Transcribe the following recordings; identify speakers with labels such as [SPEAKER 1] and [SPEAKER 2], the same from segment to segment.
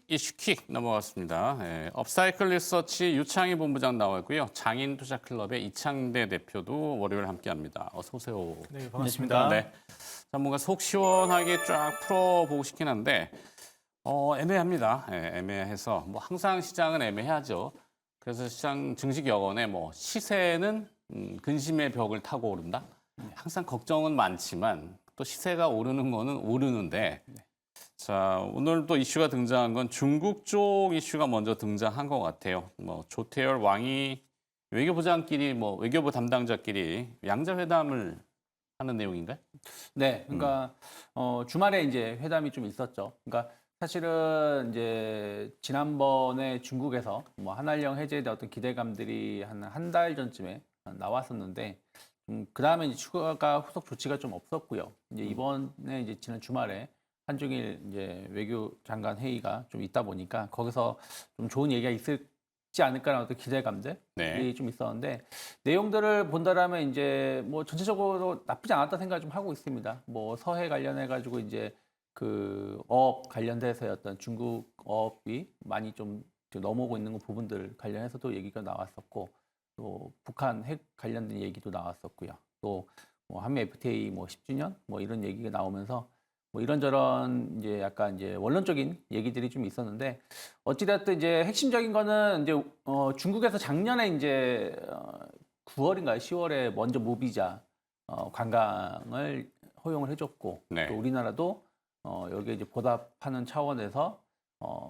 [SPEAKER 1] 이슈킥 넘어갔습니다. 예, 업사이클 리서치 유창희 본부장 나와 있고요. 장인투자클럽의 이창대 대표도 월요일 함께합니다. 어서 오세요.
[SPEAKER 2] 네, 반갑습니다.
[SPEAKER 1] 네. 자, 뭔가 속 시원하게 쫙 풀어보고 싶긴 한데 애매합니다. 예, 애매해서 뭐 항상 시장은 애매하죠. 그래서 시장 증시 격언에 뭐 시세는 근심의 벽을 타고 오른다. 항상 걱정은 많지만 또 시세가 오르는 거는 오르는데. 자, 오늘 또 이슈가 등장한 건 중국 쪽 이슈가 먼저 등장한 것 같아요. 뭐 조태열 왕이 외교부장끼리 외교부 담당자끼리 양자회담을 하는 내용인가요?
[SPEAKER 2] 네, 그러니까 주말에 이제 회담이 좀 있었죠. 그러니까 사실은 이제 지난번에 중국에서 뭐 한알령 해제에 대한 어떤 기대감들이 한 달 전쯤에 나왔었는데 그 다음에 이제 추가 후속 조치가 좀 없었고요. 이제 이번에 이제 지난 주말에 한중일 이제 외교장관 회의가 좀 있다 보니까 거기서 좀 좋은 얘기가 있을지 않을까라는 어떤 기대감들이
[SPEAKER 1] 네.
[SPEAKER 2] 좀 있었는데 내용들을 본다라면 이제 뭐 전체적으로 나쁘지 않았다 생각 좀 하고 있습니다. 뭐 서해 관련해 가지고 이제 그 어업 관련돼서의 어떤 중국 어업이 많이 좀 넘어오고 있는 부분들 관련해서도 얘기가 나왔었고 또 북한 핵 관련된 얘기도 나왔었고요. 또 뭐 한미 FTA 뭐 10주년 뭐 이런 얘기가 나오면서 뭐 이런저런 이제 약간 이제 원론적인 얘기들이 좀 있었는데 어찌됐든 이제 핵심적인 거는 이제 중국에서 작년에 이제 9월인가요? 10월에 먼저 무비자 관광을 허용을 해줬고
[SPEAKER 1] 네.
[SPEAKER 2] 또 우리나라도 여기에 이제 보답하는 차원에서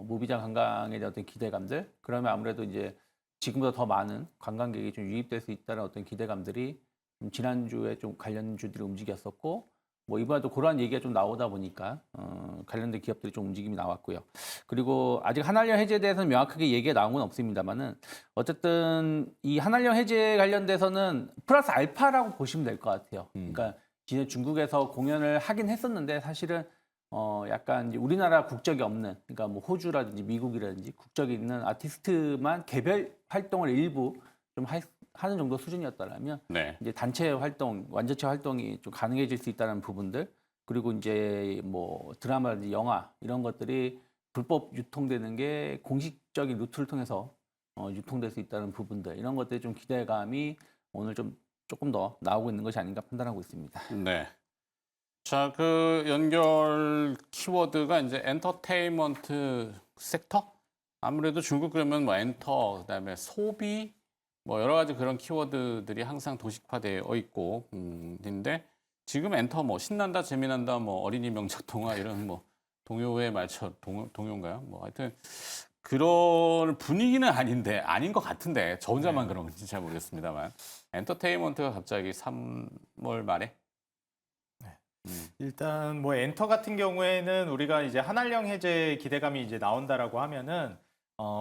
[SPEAKER 2] 무비자 관광에 대한 어떤 기대감들 그러면 아무래도 이제 지금보다 더 많은 관광객이 좀 유입될 수 있다는 어떤 기대감들이 좀 지난주에 좀 관련주들이 움직였었고 뭐 이번에도 그러한 얘기가 좀 나오다 보니까 관련된 기업들이 좀 움직임이 나왔고요. 그리고 아직 한알령 해제에 대해서는 명확하게 얘기가 나온 건 없습니다만은 어쨌든 이 한알령 해제 관련돼서는 플러스 알파라고 보시면 될 것 같아요. 그러니까 지난 중국에서 공연을 하긴 했었는데 사실은 약간 이제 우리나라 국적이 없는 그러니까 뭐 호주라든지 미국이라든지 국적이 있는 아티스트만 개별 활동을 일부 좀 하는 정도 수준이었다면
[SPEAKER 1] 네.
[SPEAKER 2] 이제 단체 활동, 완전체 활동이 좀 가능해질 수 있다는 부분들 그리고 이제 뭐 드라마라든지 영화 이런 것들이 불법 유통되는 게 공식적인 루트를 통해서 유통될 수 있다는 부분들 이런 것들이 좀 기대감이 오늘 좀 조금 더 나오고 있는 것이 아닌가 판단하고 있습니다.
[SPEAKER 1] 네. 자, 그 연결 키워드가 이제 엔터테인먼트 섹터? 아무래도 중국 그러면 뭐 엔터, 그다음에 소비, 뭐 여러 가지 그런 키워드들이 항상 도식화되어 있고, 인데 지금 엔터 뭐 신난다, 재미난다, 뭐 어린이 명작 동화 이런 뭐 동요의 말처럼 동요인가요? 뭐 하여튼 그런 분위기는 아닌 것 같은데 저 혼자만 그런 건지 잘 모르겠습니다만 엔터테인먼트가 갑자기 3월 말에
[SPEAKER 3] 일단 뭐 엔터 같은 경우에는 우리가 이제 한알령 해제 기대감이 이제 나온다라고 하면은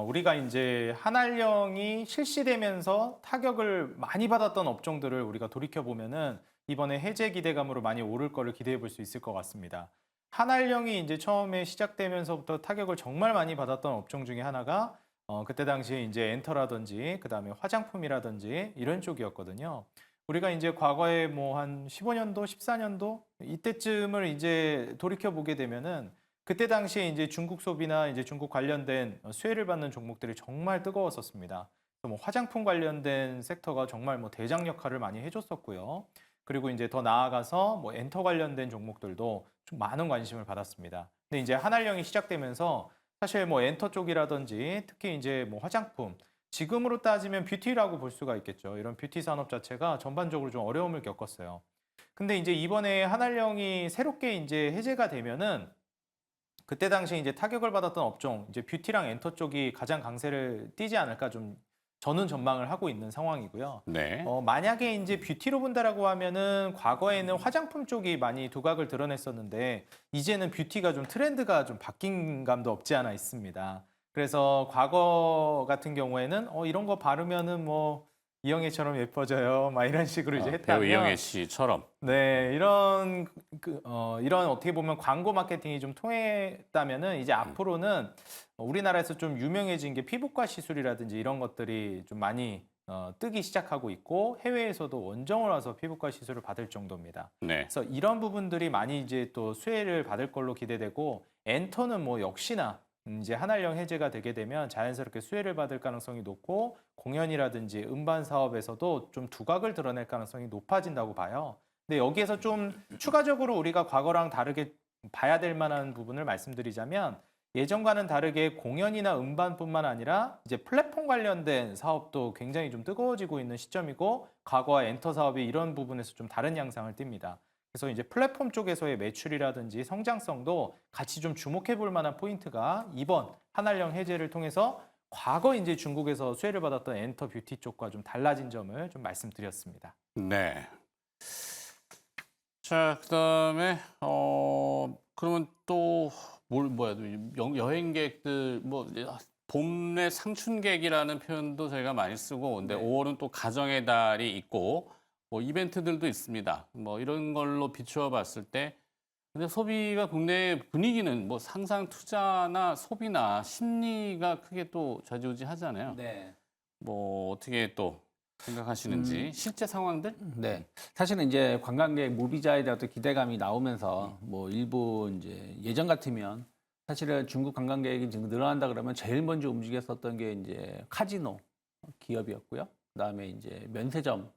[SPEAKER 3] 우리가 이제 한알령이 실시되면서 타격을 많이 받았던 업종들을 우리가 돌이켜 보면은 이번에 해제 기대감으로 많이 오를 거를 기대해 볼 수 있을 것 같습니다. 한알령이 이제 처음에 시작되면서부터 타격을 정말 많이 받았던 업종 중에 하나가 그때 당시에 이제 엔터라든지 그다음에 화장품이라든지 이런 쪽이었거든요. 우리가 이제 과거에 뭐 한 15년도, 14년도 이때쯤을 이제 돌이켜 보게 되면은 그때 당시에 이제 중국 소비나 이제 중국 관련된 수혜를 받는 종목들이 정말 뜨거웠었습니다. 그래서 뭐 화장품 관련된 섹터가 정말 뭐 대장 역할을 많이 해줬었고요. 그리고 이제 더 나아가서 뭐 엔터 관련된 종목들도 좀 많은 관심을 받았습니다. 근데 이제 한알령이 시작되면서 사실 뭐 엔터 쪽이라든지 특히 이제 뭐 화장품 지금으로 따지면 뷰티라고 볼 수가 있겠죠. 이런 뷰티 산업 자체가 전반적으로 좀 어려움을 겪었어요. 근데 이제 이번에 한알령이 새롭게 이제 해제가 되면은 그때 당시 이제 타격을 받았던 업종, 이제 뷰티랑 엔터 쪽이 가장 강세를 띠지 않을까 좀 저는 전망을 하고 있는 상황이고요.
[SPEAKER 1] 네.
[SPEAKER 3] 만약에 이제 뷰티로 본다라고 하면은 과거에는 화장품 쪽이 많이 두각을 드러냈었는데 이제는 뷰티가 좀 트렌드가 좀 바뀐 감도 없지 않아 있습니다. 그래서 과거 같은 경우에는 이런 거 바르면은 뭐 이영애처럼 예뻐져요. 막 이런 식으로 이제 했다면
[SPEAKER 1] 배우 이영애 씨처럼
[SPEAKER 3] 네, 이런 이런 어떻게 보면 광고 마케팅이 좀 통했다면은 이제 앞으로는 우리나라에서 좀 유명해진 게 피부과 시술이라든지 이런 것들이 좀 많이 뜨기 시작하고 있고 해외에서도 원정을 와서 피부과 시술을 받을 정도입니다.
[SPEAKER 1] 네.
[SPEAKER 3] 그래서 이런 부분들이 많이 이제 또 수혜를 받을 걸로 기대되고 엔터는 뭐 역시나 이제 한알령 해제가 되게 되면 자연스럽게 수혜를 받을 가능성이 높고 공연이라든지 음반 사업에서도 좀 두각을 드러낼 가능성이 높아진다고 봐요. 근데 여기에서 좀 추가적으로 우리가 과거랑 다르게 봐야 될 만한 부분을 말씀드리자면 예전과는 다르게 공연이나 음반뿐만 아니라 이제 플랫폼 관련된 사업도 굉장히 좀 뜨거워지고 있는 시점이고 과거와 엔터 사업이 이런 부분에서 좀 다른 양상을 띱니다. 그래서 이제 플랫폼 쪽에서의 매출이라든지 성장성도 같이 좀 주목해 볼 만한 포인트가 이번 한알령 해제를 통해서 과거 이제 중국에서 수혜를 받았던 엔터 뷰티 쪽과 좀 달라진 점을 좀 말씀드렸습니다.
[SPEAKER 1] 네. 자, 그다음에 그러면 또 여행객들 뭐 봄내 상춘객이라는 표현도 저희가 많이 쓰고 근데
[SPEAKER 2] 네.
[SPEAKER 1] 5월은 또 가정의 달이 있고 뭐 이벤트들도 있습니다. 뭐 이런 걸로 비추어 봤을 때 근데 소비가 국내 분위기는 뭐 상상 투자나 소비나 심리가 크게 또 좌지우지하잖아요.
[SPEAKER 2] 네.
[SPEAKER 1] 뭐 어떻게 또 생각하시는지 실제 상황들?
[SPEAKER 2] 네. 사실은 이제 관광객 무비자에 대한 어떤 기대감이 나오면서 뭐 일부 이제 예전 같으면 사실은 중국 관광객이 지금 늘어난다 그러면 제일 먼저 움직였었던 게 이제 카지노 기업이었고요. 그다음에 이제 면세점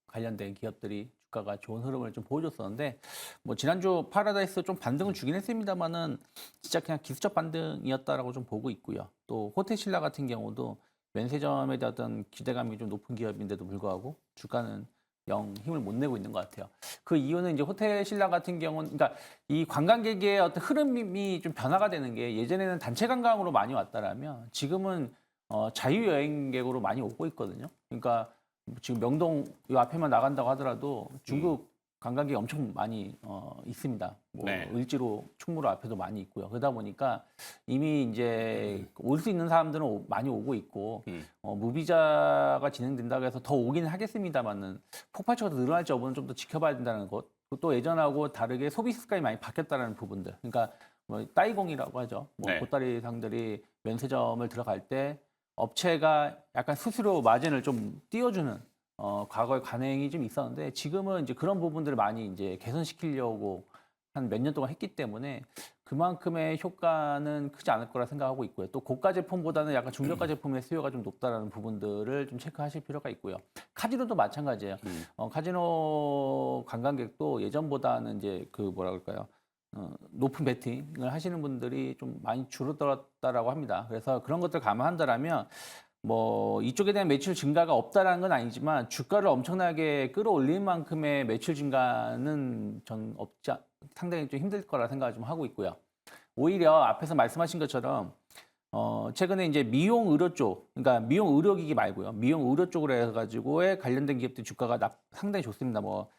[SPEAKER 2] 관련된 기업들이 주가가 좋은 흐름을 좀 보여줬었는데 뭐 지난주 파라다이스 좀 반등을 주긴 했습니다만은 진짜 그냥 기술적 반등이었다라고 좀 보고 있고요. 또 호텔신라 같은 경우도 면세점에 대한 어떤 기대감이 좀 높은 기업인데도 불구하고 주가는 영 힘을 못 내고 있는 것 같아요. 그 이유는 이제 호텔신라 같은 경우는 그러니까 이 관광객의 어떤 흐름이 좀 변화가 되는 게 예전에는 단체 관광으로 많이 왔다라면 지금은 자유 여행객으로 많이 오고 있거든요. 그러니까 지금 명동 이 앞에만 나간다고 하더라도 중국 관광객이 엄청 많이 있습니다. 뭐
[SPEAKER 1] 네.
[SPEAKER 2] 을지로 충무로 앞에도 많이 있고요. 그러다 보니까 이미 이제 올 수 있는 사람들은 많이 오고 있고 무비자가 진행된다고 해서 더 오기는 하겠습니다만은 폭발적으로 늘어날지 여부는 좀 더 지켜봐야 된다는 것. 또 예전하고 다르게 소비 습관이 많이 바뀌었다는 부분들. 그러니까 뭐 따이공이라고 하죠. 뭐
[SPEAKER 1] 네.
[SPEAKER 2] 보따리 상들이 면세점을 들어갈 때 업체가 약간 스스로 마진을 좀 띄워주는 과거의 관행이 좀 있었는데 지금은 이제 그런 부분들을 많이 이제 개선시키려고 한 몇 년 동안 했기 때문에 그만큼의 효과는 크지 않을 거라 생각하고 있고요. 또 고가 제품보다는 약간 중저가 제품의 수요가 좀 높다라는 부분들을 좀 체크하실 필요가 있고요. 카지노도 마찬가지예요. 카지노 관광객도 예전보다는 이제 그 뭐라 그럴까요? 높은 베팅을 하시는 분들이 좀 많이 줄어들었다라고 합니다. 그래서 그런 것들 감안한다라면 뭐 이쪽에 대한 매출 증가가 없다라는 건 아니지만 주가를 엄청나게 끌어올릴 만큼의 매출 증가는 전 상당히 좀 힘들 거라 생각을 좀 하고 있고요. 오히려 앞에서 말씀하신 것처럼 최근에 이제 미용 의료 쪽, 그러니까 미용 의료기기 말고요. 미용 의료 쪽으로 해가지고의 관련된 기업들 주가가 상당히 좋습니다. 뭐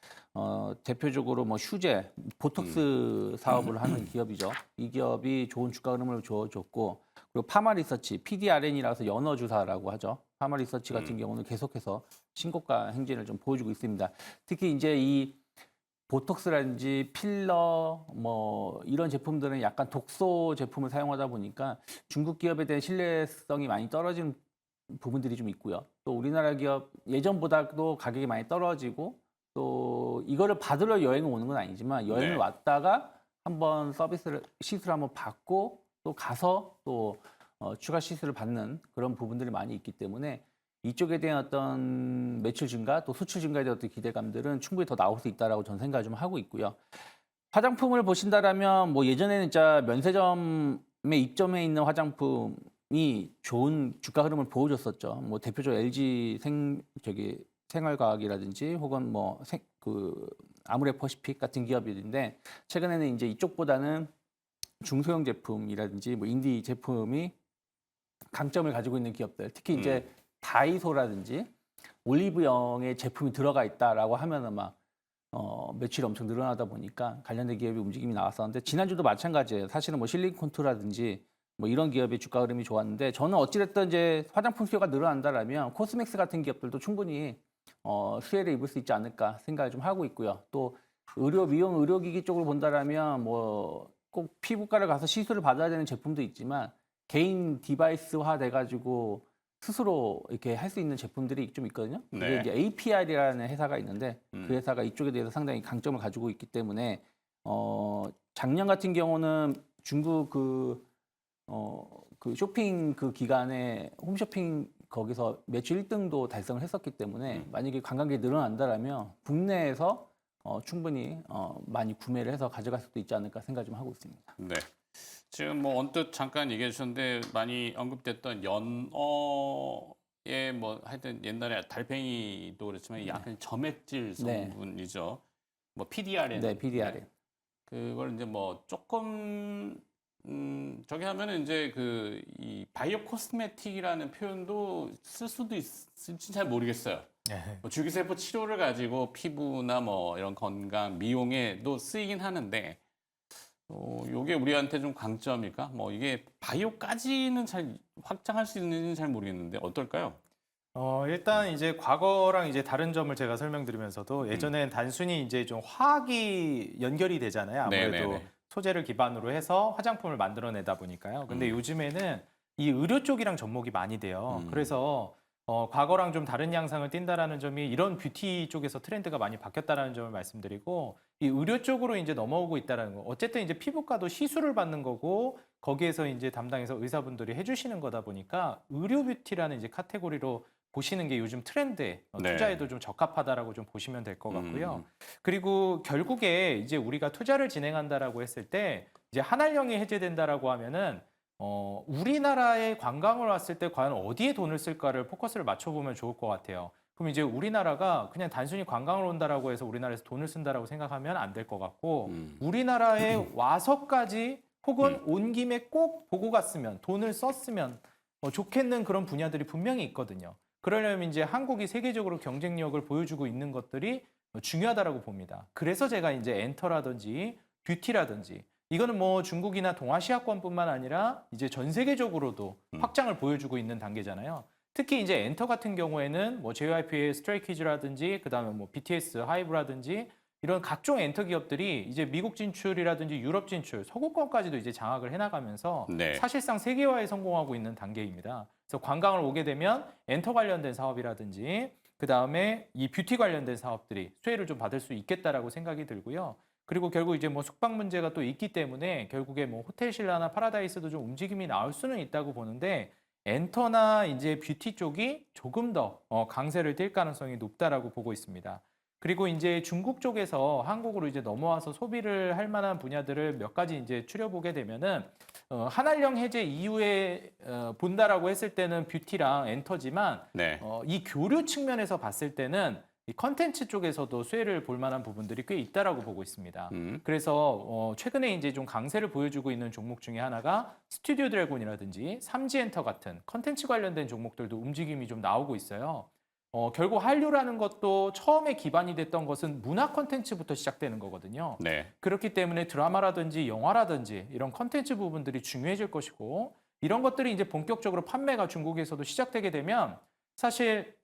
[SPEAKER 2] 대표적으로 뭐 휴재, 보톡스 사업을 하는 기업이죠. 이 기업이 좋은 주가 흐름을 주어줬고, 그리고 파마리서치, PDRN이라서 연어 주사라고 하죠. 파마리서치 같은 경우는 계속해서 신고가 행진을 좀 보여주고 있습니다. 특히 이제 이 보톡스라든지 필러 뭐 이런 제품들은 약간 독소 제품을 사용하다 보니까 중국 기업에 대한 신뢰성이 많이 떨어지는 부분들이 좀 있고요. 또 우리나라 기업 예전보다도 가격이 많이 떨어지고 또 이거를 받으러 여행을 오는 건 아니지만 여행을
[SPEAKER 1] 네.
[SPEAKER 2] 왔다가 한번 시술을 한번 받고 또 가서 또 추가 시술을 받는 그런 부분들이 많이 있기 때문에 이쪽에 대한 어떤 매출 증가 또 수출 증가에 대한 어떤 기대감들은 충분히 더 나올 수 있다라고 저는 생각을 좀 하고 있고요. 화장품을 보신다라면 뭐 예전에는 진짜 면세점에 입점해 있는 화장품이 좋은 주가 흐름을 보여줬었죠. 뭐 대표적으로 LG 생활과학이라든지 혹은 뭐 아모레퍼시픽 같은 기업인데 최근에는 이제 이쪽보다는 중소형 제품이라든지 뭐 인디 제품이 강점을 가지고 있는 기업들, 특히 이제 다이소라든지 올리브영의 제품이 들어가 있다라고 하면은 막 매출이 엄청 늘어나다 보니까 관련된 기업의 움직임이 나왔었는데 지난주도 마찬가지예요. 사실은 뭐 실리콘투라든지 뭐 이런 기업의 주가 흐름이 좋았는데 저는 어찌됐든 이제 화장품 수요가 늘어난다라면 코스맥스 같은 기업들도 충분히 수혜를 입을 수 있지 않을까 생각을 좀 하고 있고요. 또 미용 의료기기 쪽으로 본다라면 뭐 꼭 피부과를 가서 시술을 받아야 되는 제품도 있지만 개인 디바이스화 돼가지고 스스로 이렇게 할 수 있는 제품들이 좀 있거든요.
[SPEAKER 1] 네.
[SPEAKER 2] 이게 이제 APR이라는 회사가 있는데 그 회사가 이쪽에 대해서 상당히 강점을 가지고 있기 때문에 작년 같은 경우는 중국 그 그 쇼핑 그 기간에 홈쇼핑 거기서 매출 1등도 달성을 했었기 때문에 만약에 관광객이 늘어난다라면 국내에서 충분히 많이 구매를 해서 가져갈 수도 있지 않을까 생각 좀 하고 있습니다.
[SPEAKER 1] 네. 지금 뭐 언뜻 잠깐 얘기해 주셨는데 많이 언급됐던 연어의 뭐 하여튼 옛날에 달팽이도 그렇지만 약간 점액질
[SPEAKER 2] 네.
[SPEAKER 1] 성분이죠. 뭐 PDRN.
[SPEAKER 2] 네, PDRN.
[SPEAKER 1] 그걸 이제 뭐 조금 저기 하면은 이제 그 이 바이오 코스메틱이라는 표현도 쓸 수도 있을지 잘 모르겠어요. 뭐 줄기세포 치료를 가지고 피부나 뭐 이런 건강 미용에도 쓰이긴 하는데 요게 우리한테 좀 강점일까? 뭐 이게 바이오까지는 잘 확장할 수 있는지는 잘 모르겠는데 어떨까요?
[SPEAKER 3] 일단 이제 과거랑 이제 다른 점을 제가 설명드리면서도 예전엔 단순히 이제 좀 화학이 연결이 되잖아요. 아무래도
[SPEAKER 1] 네네네.
[SPEAKER 3] 소재를 기반으로 해서 화장품을 만들어내다 보니까요. 근데 요즘에는 이 의료 쪽이랑 접목이 많이 돼요. 그래서 과거랑 좀 다른 양상을 띈다라는 점이 이런 뷰티 쪽에서 트렌드가 많이 바뀌었다라는 점을 말씀드리고 이 의료 쪽으로 이제 넘어오고 있다라는 거. 어쨌든 이제 피부과도 시술을 받는 거고 거기에서 이제 담당해서 의사분들이 해주시는 거다 보니까 의료 뷰티라는 이제 카테고리로 보시는 게 요즘 트렌드에
[SPEAKER 1] 네.
[SPEAKER 3] 투자에도 좀 적합하다라고 좀 보시면 될 것 같고요. 그리고 결국에 이제 우리가 투자를 진행한다라고 했을 때 이제 한알령이 해제된다라고 하면은 우리나라에 관광을 왔을 때 과연 어디에 돈을 쓸까를 포커스를 맞춰보면 좋을 것 같아요. 그럼 이제 우리나라가 그냥 단순히 관광을 온다라고 해서 우리나라에서 돈을 쓴다라고 생각하면 안 될 것 같고 우리나라에 와서까지 혹은 온 김에 꼭 보고 갔으면 돈을 썼으면 좋겠는 그런 분야들이 분명히 있거든요. 그러려면 이제 한국이 세계적으로 경쟁력을 보여주고 있는 것들이 중요하다라고 봅니다. 그래서 제가 이제 엔터라든지 뷰티라든지 이거는 뭐 중국이나 동아시아권뿐만 아니라 이제 전 세계적으로도 확장을 보여주고 있는 단계잖아요. 특히 이제 엔터 같은 경우에는 뭐 JYP의 스트레이키즈라든지 그다음에 뭐 BTS, 하이브라든지 이런 각종 엔터 기업들이 이제 미국 진출이라든지 유럽 진출, 서구권까지도 이제 장악을 해나가면서
[SPEAKER 1] 네.
[SPEAKER 3] 사실상 세계화에 성공하고 있는 단계입니다. 그래서 관광을 오게 되면 엔터 관련된 사업이라든지 그다음에 이 뷰티 관련된 사업들이 수혜를 좀 받을 수 있겠다라고 생각이 들고요. 그리고 결국 이제 뭐 숙박 문제가 또 있기 때문에 결국에 뭐 호텔 신라나 파라다이스도 좀 움직임이 나올 수는 있다고 보는데 엔터나 이제 뷰티 쪽이 조금 더 강세를 띨 가능성이 높다라고 보고 있습니다. 그리고 이제 중국 쪽에서 한국으로 이제 넘어와서 소비를 할 만한 분야들을 몇 가지 이제 추려보게 되면은 한알령 해제 이후에 본다라고 했을 때는 뷰티랑 엔터지만
[SPEAKER 1] 네.
[SPEAKER 3] 이 교류 측면에서 봤을 때는 이 컨텐츠 쪽에서도 수혜를 볼 만한 부분들이 꽤 있다라고 보고 있습니다. 그래서 최근에 이제 좀 강세를 보여주고 있는 종목 중에 하나가 스튜디오 드래곤이라든지 삼지엔터 같은 컨텐츠 관련된 종목들도 움직임이 좀 나오고 있어요. 결국 한류라는 것도 처음에 기반이 됐던 것은 문화 컨텐츠부터 시작되는 거거든요.
[SPEAKER 1] 네.
[SPEAKER 3] 그렇기 때문에 드라마라든지 영화라든지 이런 컨텐츠 부분들이 중요해질 것이고 이런 것들이 이제 본격적으로 판매가 중국에서도 시작되게 되면 사실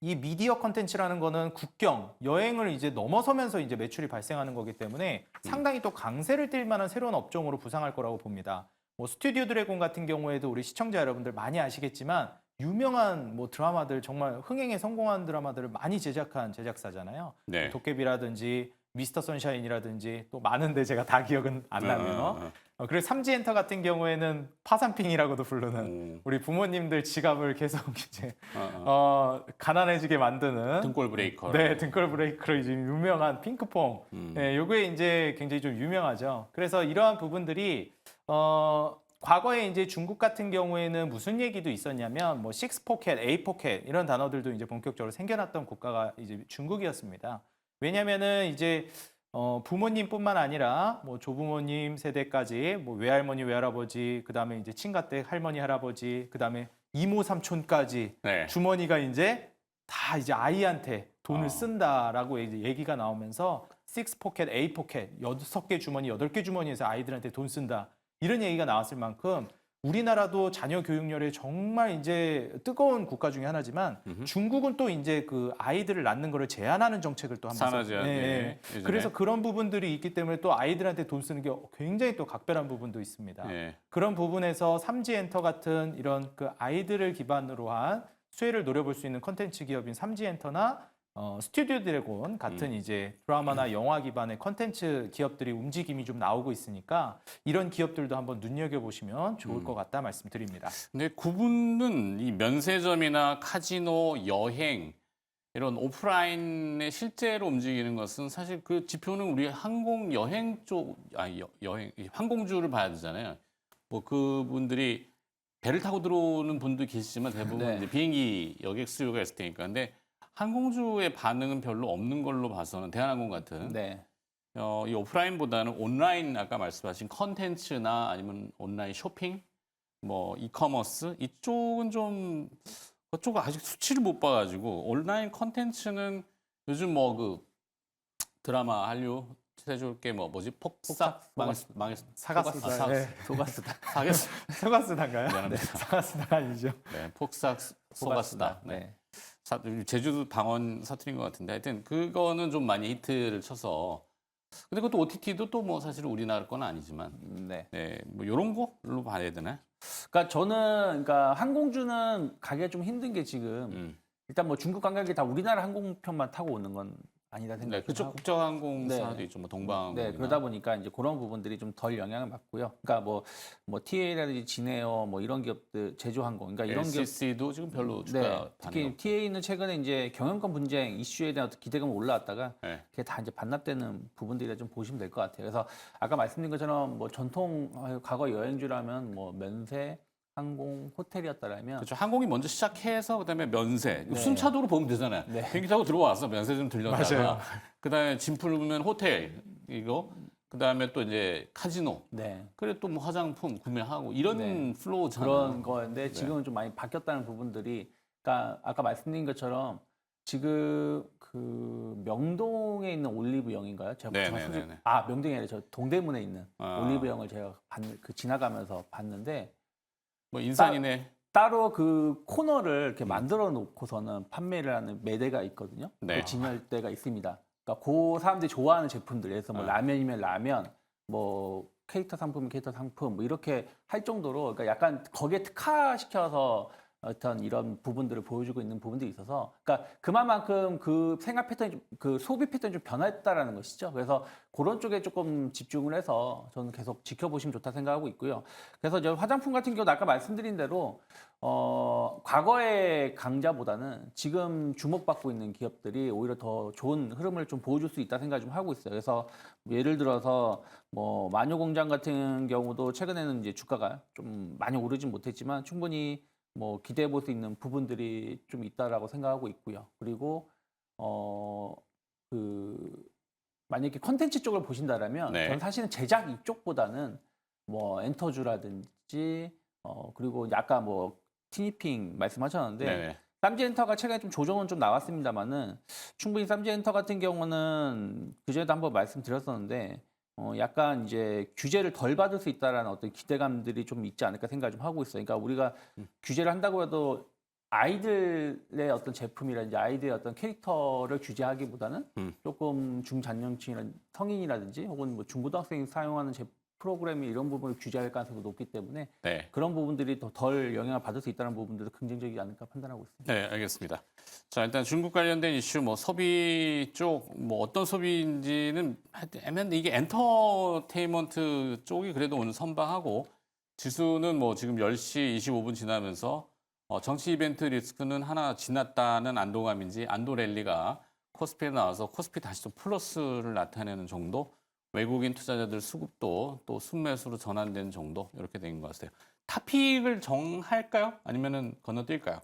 [SPEAKER 3] 이 미디어 컨텐츠라는 거는 국경, 여행을 이제 넘어서면서 이제 매출이 발생하는 거기 때문에 상당히 또 강세를 띨 만한 새로운 업종으로 부상할 거라고 봅니다. 뭐 스튜디오 드래곤 같은 경우에도 우리 시청자 여러분들 많이 아시겠지만 유명한 뭐 드라마들 정말 흥행에 성공한 드라마들을 많이 제작한 제작사잖아요.
[SPEAKER 1] 네.
[SPEAKER 3] 도깨비라든지 미스터 선샤인이라든지 또 많은데 제가 다 기억은 안 나네요. 그리고 삼지엔터 같은 경우에는 파산핑이라고도 부르는 우리 부모님들 지갑을 계속 이제 가난해지게 만드는
[SPEAKER 1] 등골 브레이커.
[SPEAKER 3] 네, 등골 브레이크로 이제 유명한 핑크퐁. 네, 요게 이제 굉장히 좀 유명하죠. 그래서 이러한 부분들이 과거에 이제 중국 같은 경우에는 무슨 얘기도 있었냐면 뭐 식스 포켓, 에이 포켓 이런 단어들도 이제 본격적으로 생겨났던 국가가 이제 중국이었습니다. 왜냐면은 이제 부모님뿐만 아니라 뭐 조부모님 세대까지 뭐 외할머니, 외할아버지, 그다음에 이제 친가댁 할머니, 할아버지, 그다음에 이모 삼촌까지
[SPEAKER 1] 네.
[SPEAKER 3] 주머니가 이제 다 이제 아이한테 돈을 쓴다라고 이제 얘기가 나오면서 식스 포켓, 에이 포켓, 6개 주머니, 8개 주머니에서 아이들한테 돈 쓴다. 이런 얘기가 나왔을 만큼 우리나라도 자녀 교육열에 정말 이제 뜨거운 국가 중에 하나지만 중국은 또 이제 그 아이들을 낳는 거를 제한하는 정책을 또 한번
[SPEAKER 1] 산하 제한. 네. 예전에.
[SPEAKER 3] 그래서 그런 부분들이 있기 때문에 또 아이들한테 돈 쓰는 게 굉장히 또 각별한 부분도 있습니다.
[SPEAKER 1] 네.
[SPEAKER 3] 그런 부분에서 삼지엔터 같은 이런 그 아이들을 기반으로 한 수혜를 노려볼 수 있는 컨텐츠 기업인 삼지엔터나 스튜디오 드래곤 같은 이제 드라마나 영화 기반의 컨텐츠 기업들이 움직임이 좀 나오고 있으니까 이런 기업들도 한번 눈여겨보시면 좋을 것 같다 말씀드립니다.
[SPEAKER 1] 근데 구분은 이 면세점이나 카지노, 여행 이런 오프라인에 실제로 움직이는 것은 사실 그 지표는 우리 항공 여행 쪽, 여행 항공주를 봐야 되잖아요. 뭐 그분들이 배를 타고 들어오는 분도 계시지만 대부분
[SPEAKER 2] 네.
[SPEAKER 1] 이제 비행기 여객 수요가 있을 테니까. 근데 항공주의 반응은 별로 없는 걸로 봐서는 대한항공 같은
[SPEAKER 2] 네.
[SPEAKER 1] 이 오프라인보다는 온라인 아까 말씀하신 컨텐츠나 아니면 온라인 쇼핑, 뭐 이커머스 이쪽은 좀 그쪽은 아직 수치를 못 봐가지고 온라인 컨텐츠는 요즘 뭐 그 드라마 한류 해줄게 뭐 뭐지 폭삭 망했
[SPEAKER 3] 사가수다. 네.
[SPEAKER 2] 소가스다.
[SPEAKER 1] 사겠어
[SPEAKER 3] 사가수단가요?
[SPEAKER 1] 미안합니다.
[SPEAKER 3] 사가수다 아니죠.
[SPEAKER 1] 네, 폭삭 소가스다. 네. 제주도 방언 사투리인 것 같은데 하여튼 그거는 좀 많이 히트를 쳐서 근데 그것도 OTT도 또 뭐 사실 우리나라 건 아니지만
[SPEAKER 2] 네.
[SPEAKER 1] 네, 뭐 이런 걸로 봐야 되나?
[SPEAKER 2] 그러니까 저는 그러니까 항공주는 가기가 좀 힘든 게 지금 일단 뭐 중국 관광객이 다 우리나라 항공편만 타고 오는 건 아니다
[SPEAKER 1] 네,
[SPEAKER 2] 생각해요.
[SPEAKER 1] 그쪽 국제항공사도 있죠, 뭐 동방.
[SPEAKER 2] 네, 그러다 보니까 이제 그런 부분들이 좀 덜 영향을 받고요. 그러니까 뭐 TA라든지 진에어 뭐 이런 기업들, 제주항공, 그러니까 이런 기업
[SPEAKER 1] LCC도 지금 별로 주가
[SPEAKER 2] 네, 특히 TA는 최근에 이제 경영권 분쟁 이슈에 대한 어떤 기대감이 올라왔다가
[SPEAKER 1] 네.
[SPEAKER 2] 그게 다 이제 반납되는 부분들이라 좀 보시면 될 것 같아요. 그래서 아까 말씀드린 것처럼 뭐 전통 과거 여행주라면 뭐 면세, 항공, 호텔이었다라면
[SPEAKER 1] 그렇죠. 항공이 먼저 시작해서 그다음에 면세
[SPEAKER 2] 네.
[SPEAKER 1] 순차도로 보면 되잖아요.
[SPEAKER 2] 네.
[SPEAKER 1] 비행기 타고 들어와서 면세 좀 들렸다가
[SPEAKER 3] 맞아요.
[SPEAKER 1] 그다음에 짐 풀면 호텔 이거 그다음에 또 이제 카지노
[SPEAKER 2] 네.
[SPEAKER 1] 그래 또 뭐 화장품 구매하고 이런
[SPEAKER 2] 네.
[SPEAKER 1] 플로우잖아요.
[SPEAKER 2] 그런 거인데 지금은 좀 많이 바뀌었다는 부분들이 그러니까 아까 말씀드린 것처럼 지금 그 명동에 있는 올리브영인가요? 제가
[SPEAKER 1] 네네네네.
[SPEAKER 2] 명동이 아니라 저 동대문에 있는 올리브영을 제가 지나가면서 봤는데
[SPEAKER 1] 뭐 인산이네.
[SPEAKER 2] 따로 그 코너를 이렇게 만들어 놓고서는 판매를 하는 매대가 있거든요.
[SPEAKER 1] 네.
[SPEAKER 2] 그 진열대가 있습니다. 그러니까 그 사람들이 좋아하는 제품들, 그래서 뭐 라면이면 라면, 뭐 캐릭터 상품이면 캐릭터 상품, 뭐 이렇게 할 정도로 그러니까 약간 거기에 특화시켜서 어떤 이런 부분들을 보여주고 있는 부분들이 있어서, 그러니까 그만큼 그 생활 패턴이 그 소비 패턴이 좀 변화했다라는 것이죠. 그래서 그런 쪽에 조금 집중을 해서 저는 계속 지켜보시면 좋다 생각하고 있고요. 그래서 이제 화장품 같은 경우도 아까 말씀드린 대로 과거의 강자보다는 지금 주목받고 있는 기업들이 오히려 더 좋은 흐름을 좀 보여줄 수 있다 생각 좀 하고 있어요. 그래서 예를 들어서 뭐 마녀공장 같은 경우도 최근에는 이제 주가가 좀 많이 오르진 못했지만 충분히 뭐 기대해 볼 수 있는 부분들이 좀 있다라고 생각하고 있고요. 그리고 만약에 컨텐츠 쪽을 보신다라면
[SPEAKER 1] 네.
[SPEAKER 2] 저는 사실은 제작 이쪽보다는 뭐 엔터주라든지 그리고 아까 뭐 티니핑 말씀하셨는데
[SPEAKER 1] 네네.
[SPEAKER 2] 쌈지엔터가 최근에 좀 조정은 좀 나왔습니다만은 충분히 쌈지엔터 같은 경우는 그전에도 한번 말씀드렸었는데 약간 이제 규제를 덜 받을 수 있다라는 어떤 기대감들이 좀 있지 않을까 생각을 좀 하고 있어요. 그러니까 우리가 규제를 한다고 해도 아이들의 어떤 제품이라든지 아이들의 어떤 캐릭터를 규제하기보다는 조금 중장년층이나 성인이라든지 혹은 뭐 중고등학생이 사용하는 프로그램이 이런 부분을 규제할 가능성이 높기 때문에
[SPEAKER 1] 네.
[SPEAKER 2] 그런 부분들이 더 덜 영향을 받을 수 있다는 부분들도 긍정적이지 않을까 판단하고 있습니다.
[SPEAKER 1] 네, 알겠습니다. 자, 일단 중국 관련된 이슈, 뭐 소비 쪽, 뭐 어떤 소비인지는 애매한데 이게 엔터테인먼트 쪽이 그래도 오늘 선방하고 지수는 뭐 지금 10시 25분 지나면서 정치 이벤트 리스크는 하나 지났다는 안도감인지 안도 랠리가 코스피에 나와서 코스피 다시 좀 플러스를 나타내는 정도. 외국인 투자자들 수급도 또 순매수로 전환된 정도 이렇게 된 것 같아요. 타픽을 정할까요? 아니면은 건너뛸까요?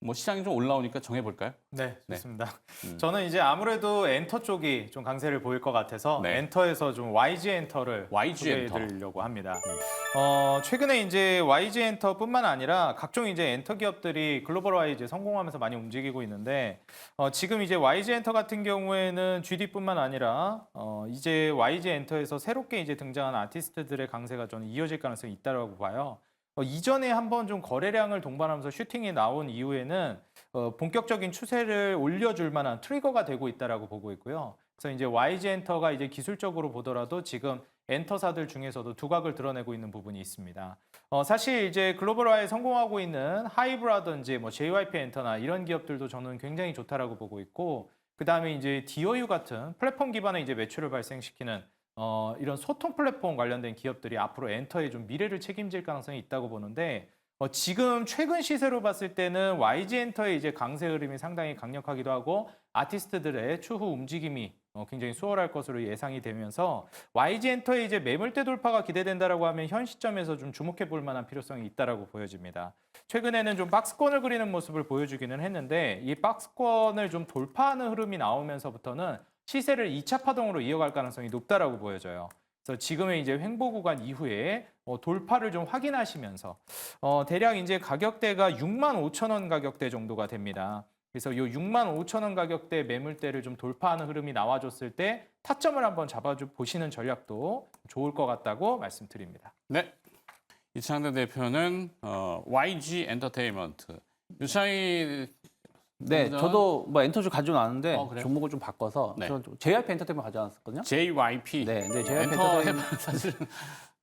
[SPEAKER 1] 뭐 시장이 좀 올라오니까 정해볼까요?
[SPEAKER 3] 네, 좋습니다.
[SPEAKER 1] 네.
[SPEAKER 3] 저는 이제 아무래도 엔터 쪽이 좀 강세를 보일 것 같아서
[SPEAKER 1] 네.
[SPEAKER 3] 엔터에서 좀 YG 엔터를
[SPEAKER 1] YG 엔터.
[SPEAKER 3] 소개해드리려고 합니다. 최근에 이제 YG 엔터뿐만 아니라 각종 이제 엔터 기업들이 글로벌화에 성공하면서 많이 움직이고 있는데 지금 이제 YG 엔터 같은 경우에는 GD뿐만 아니라 이제 YG 엔터에서 새롭게 이제 등장한 아티스트들의 강세가 저는 이어질 가능성이 있다고 봐요. 이전에 한번 좀 거래량을 동반하면서 슈팅이 나온 이후에는 본격적인 추세를 올려줄 만한 트리거가 되고 있다라고 보고 있고요. 그래서 이제 YG 엔터가 이제 기술적으로 보더라도 지금 엔터사들 중에서도 두각을 드러내고 있는 부분이 있습니다. 사실 이제 글로벌화에 성공하고 있는 하이브라든지 뭐 JYP 엔터나 이런 기업들도 저는 굉장히 좋다라고 보고 있고 그다음에 이제 DOU 같은 플랫폼 기반의 이제 매출을 발생시키는 이런 소통 플랫폼 관련된 기업들이 앞으로 엔터의 좀 미래를 책임질 가능성이 있다고 보는데 지금 최근 시세로 봤을 때는 YG 엔터의 이제 강세 흐름이 상당히 강력하기도 하고 아티스트들의 추후 움직임이 굉장히 수월할 것으로 예상이 되면서 YG 엔터의 이제 매물대 돌파가 기대된다라고 하면 현 시점에서 좀 주목해 볼 만한 필요성이 있다라고 보여집니다. 최근에는 좀 박스권을 그리는 모습을 보여주기는 했는데 이 박스권을 좀 돌파하는 흐름이 나오면서부터는 시세를 2차 파동으로 이어갈 가능성이 높다라고 보여져요. 그래서 지금의 이제 횡보 구간 이후에 돌파를 좀 확인하시면서 대략 이제 가격대가 65,000원 가격대 정도가 됩니다. 그래서 이 65,000원 가격대 매물대를 좀 돌파하는 흐름이 나와줬을 때 타점을 한번 보시는 전략도 좋을 것 같다고 말씀드립니다.
[SPEAKER 1] 네. 이창대 대표는 YG 엔터테인먼트. 유창희
[SPEAKER 2] 네,
[SPEAKER 1] 분들은
[SPEAKER 2] 저도 뭐 엔터주 가져왔는데
[SPEAKER 1] 그래요?
[SPEAKER 2] 종목을 좀 바꿔서
[SPEAKER 1] 네.
[SPEAKER 2] 저는 JYP 엔터테인먼트 가져왔었거든요.
[SPEAKER 1] JYP.
[SPEAKER 2] 네, 네, JYP
[SPEAKER 1] 엔터
[SPEAKER 2] 엔터테인먼트.
[SPEAKER 1] 해봐 사실은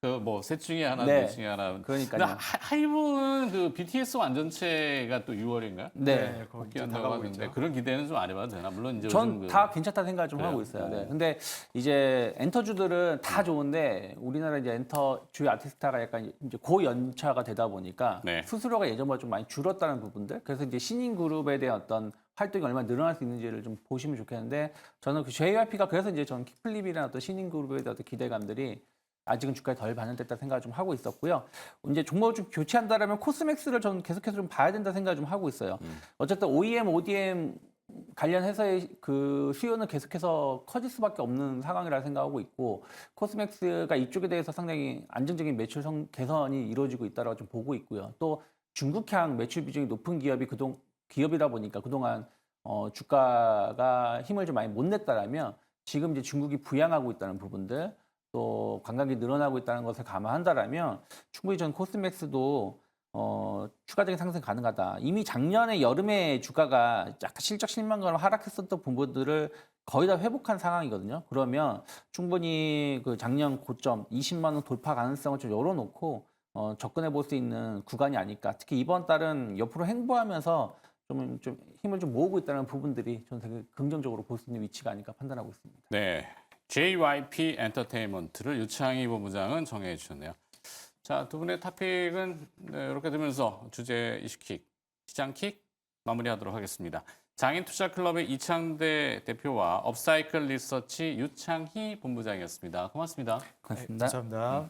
[SPEAKER 1] 그뭐셋 중에 하나,
[SPEAKER 2] 네.
[SPEAKER 1] 넷 중에 하나. 근데
[SPEAKER 2] 그러니까요.
[SPEAKER 1] 하이브는 그 BTS 완전체가 또 6월인가요?
[SPEAKER 2] 네.
[SPEAKER 3] 거의 이제
[SPEAKER 1] 복귀한다고
[SPEAKER 3] 다가오고
[SPEAKER 1] 하는데
[SPEAKER 3] 있죠.
[SPEAKER 1] 그런 기대는 좀 안 해봐도 되나? 물론 이제
[SPEAKER 2] 전
[SPEAKER 1] 요즘
[SPEAKER 2] 다 괜찮다 생각을 좀
[SPEAKER 1] 그래요?
[SPEAKER 2] 하고 있어요. 네.
[SPEAKER 1] 어.
[SPEAKER 2] 근데 이제 엔터주들은 다 좋은데 우리나라 이제 엔터 주요 아티스트가 약간 이제 고연차가 되다 보니까
[SPEAKER 1] 네.
[SPEAKER 2] 수수료가 예전보다 좀 많이 줄었다는 부분들. 그래서 이제 신인 그룹에 대한 어떤 활동이 얼마나 늘어날 수 있는지를 좀 보시면 좋겠는데 저는 그 JYP가 그래서 이제 저는 킥플립이나 어떤 신인 그룹에 대한 어떤 기대감들이 아직은 주가에 덜 반영됐다 생각을 좀 하고 있었고요. 이제 종목을 좀 교체한다라면 코스맥스를 저는 계속해서 좀 봐야 된다 생각을 좀 하고 있어요. 어쨌든 OEM, ODM 관련해서의 그 수요는 계속해서 커질 수밖에 없는 상황이라 생각하고 있고 코스맥스가 이쪽에 대해서 상당히 안정적인 매출 개선이 이루어지고 있다고 좀 보고 있고요. 또 중국향 매출 비중이 높은 기업이다 보니까 그동안 주가가 힘을 좀 많이 못 냈다라면 지금 이제 중국이 부양하고 있다는 부분들 또 관광이 늘어나고 있다는 것을 감안한다라면 충분히 전 코스맥스도 추가적인 상승 가능하다. 이미 작년에 여름에 주가가 약간 실적 실망감으로 하락했었던 부분들을 거의 다 회복한 상황이거든요. 그러면 충분히 그 작년 고점 20만 원 돌파 가능성을 좀 열어놓고 접근해 볼 수 있는 구간이 아닐까. 특히 이번 달은 옆으로 횡보하면서 좀 힘을 좀 모으고 있다는 부분들이 저는 되게 긍정적으로 볼 수 있는 위치가 아닐까 판단하고 있습니다.
[SPEAKER 1] 네. JYP 엔터테인먼트를 유창희 본부장은 정해 주셨네요. 자, 두 분의 토픽은 이렇게 되면서 주제 이슈킥, 시장킥 마무리하도록 하겠습니다. 장인투자클럽의 이창대 대표와 업사이클 리서치 유창희 본부장이었습니다. 고맙습니다.
[SPEAKER 2] 고맙습니다.
[SPEAKER 3] 감사합니다.